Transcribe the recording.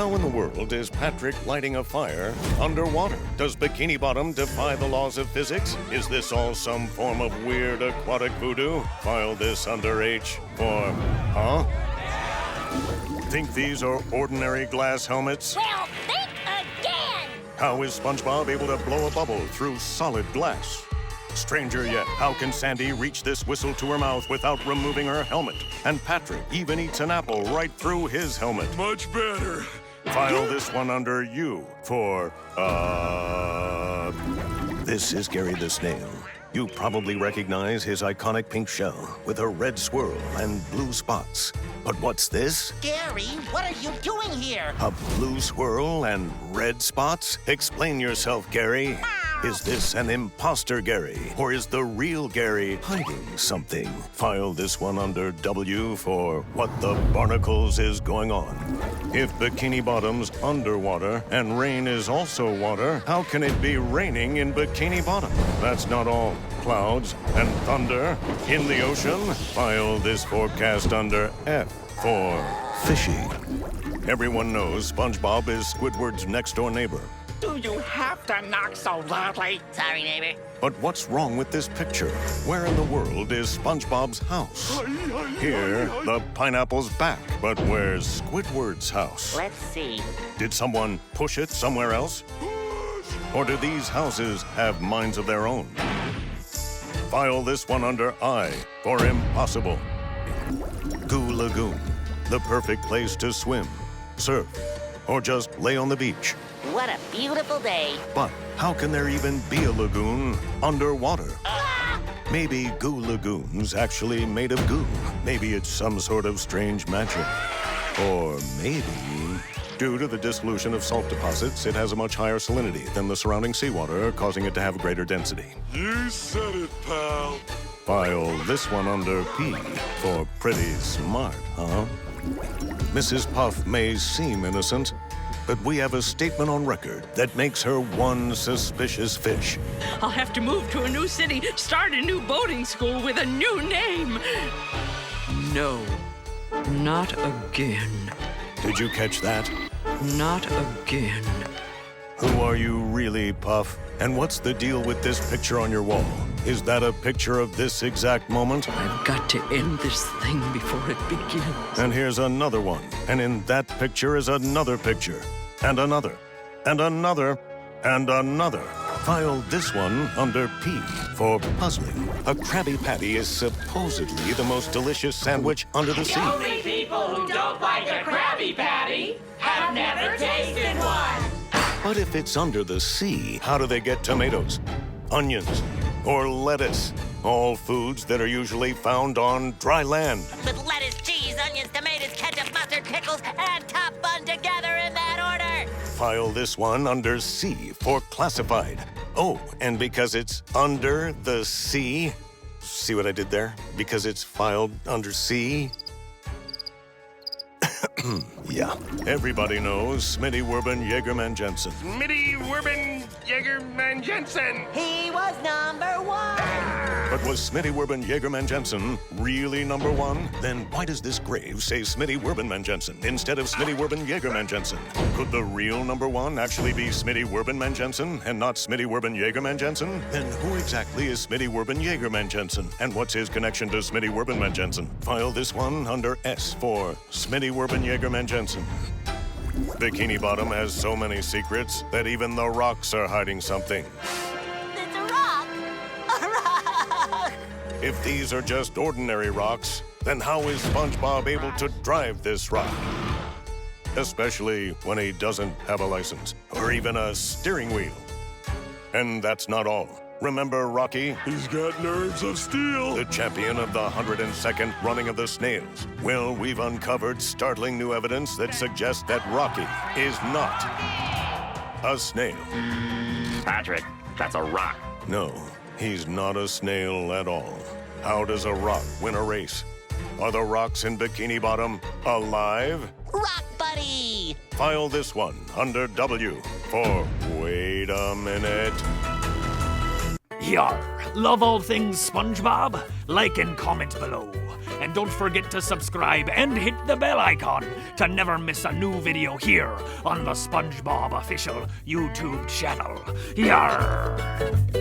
How in the world is Patrick lighting a fire underwater? Does Bikini Bottom defy the laws of physics? Is this all some form of weird aquatic voodoo? File this under H for, huh? Think these are ordinary glass helmets? Well, think again! How is SpongeBob able to blow a bubble through solid glass? Stranger yet, how can Sandy reach this whistle to her mouth without removing her helmet? And Patrick even eats an apple right through his helmet. Much better. File this one under U for, This is Gary the Snail. You probably recognize his iconic pink shell with a red swirl and blue spots. But what's this? Gary, what are you doing here? A blue swirl and red spots? Explain yourself, Gary. Is this an imposter Gary? Or is the real Gary hiding something? File this one under W for what the barnacles is going on. If Bikini Bottom's underwater and rain is also water, how can it be raining in Bikini Bottom? That's not all. Clouds and thunder in the ocean? File this forecast under F for fishy. Everyone knows SpongeBob is Squidward's next-door neighbor. Do you have to knock so loudly? Sorry, neighbor. But what's wrong with this picture? Where in the world is SpongeBob's house? Here, the pineapple's back. But where's Squidward's house? Let's see. Did someone push it somewhere else? Or do these houses have minds of their own? File this one under I for impossible. Goo Lagoon, the perfect place to swim, surf, or just lay on the beach. What a beautiful day. But how can there even be a lagoon underwater? Maybe Goo Lagoon's actually made of goo. Maybe it's some sort of strange magic. Or maybe, due to the dissolution of salt deposits, it has a much higher salinity than the surrounding seawater, causing it to have greater density. You said it, pal. File this one under P for pretty smart, huh? Mrs. Puff may seem innocent, but we have a statement on record that makes her one suspicious fish. I'll have to move to a new city, start a new boating school with a new name. No, not again. Did you catch that? Not again. Who are you really, Puff? And what's the deal with this picture on your wall? Is that a picture of this exact moment? I've got to end this thing before it begins. And here's another one. And in that picture is another picture. And another. And another. And another. File this one under P for puzzling. A Krabby Patty is supposedly the most delicious sandwich under the sea. The only people who don't like a Krabby Patty have never tasted one. But if it's under the sea, how do they get tomatoes, onions, or lettuce? All foods that are usually found on dry land. With lettuce, cheese, onions, tomatoes, ketchup, mustard, pickles, and top bun together in that order. File this one under C for classified. Oh, and because it's under the sea, see what I did there? Because it's filed under C. Yeah. Everybody knows Smitty Werben Jaegerman Jensen. Smitty Werben Jaegerman Jensen. He was number one. But was Smitty Werben Jaegerman Jensen really number one? Then why does this grave say Smitty Werbenman Jensen instead of Smitty Werben Jaegerman Jensen? Could the real number one actually be Smitty Werbenman Jensen and not Smitty Werben Jaegerman Jensen? Then who exactly is Smitty Werben Jaegerman Jensen? And what's his connection to Smitty Werbenman Jensen? File this one under S for Smitty Werben Jaegerman Jensen. Bikini Bottom has so many secrets that even the rocks are hiding something. It's a rock. A rock. If these are just ordinary rocks, then how is SpongeBob able to drive this rock? Especially when he doesn't have a license or even a steering wheel. And that's not all. Remember Rocky? He's got nerves of steel. The champion of the 102nd running of the snails. Well, we've uncovered startling new evidence that suggests that Rocky is not a snail. Patrick, that's a rock. No, he's not a snail at all. How does a rock win a race? Are the rocks in Bikini Bottom alive? Rock buddy. File this one under W for wait a minute. Yar, love all things SpongeBob? Like and comment below. And And don't forget to subscribe and hit the bell icon to never miss a new video here on the SpongeBob Official YouTube Channel. Yarr!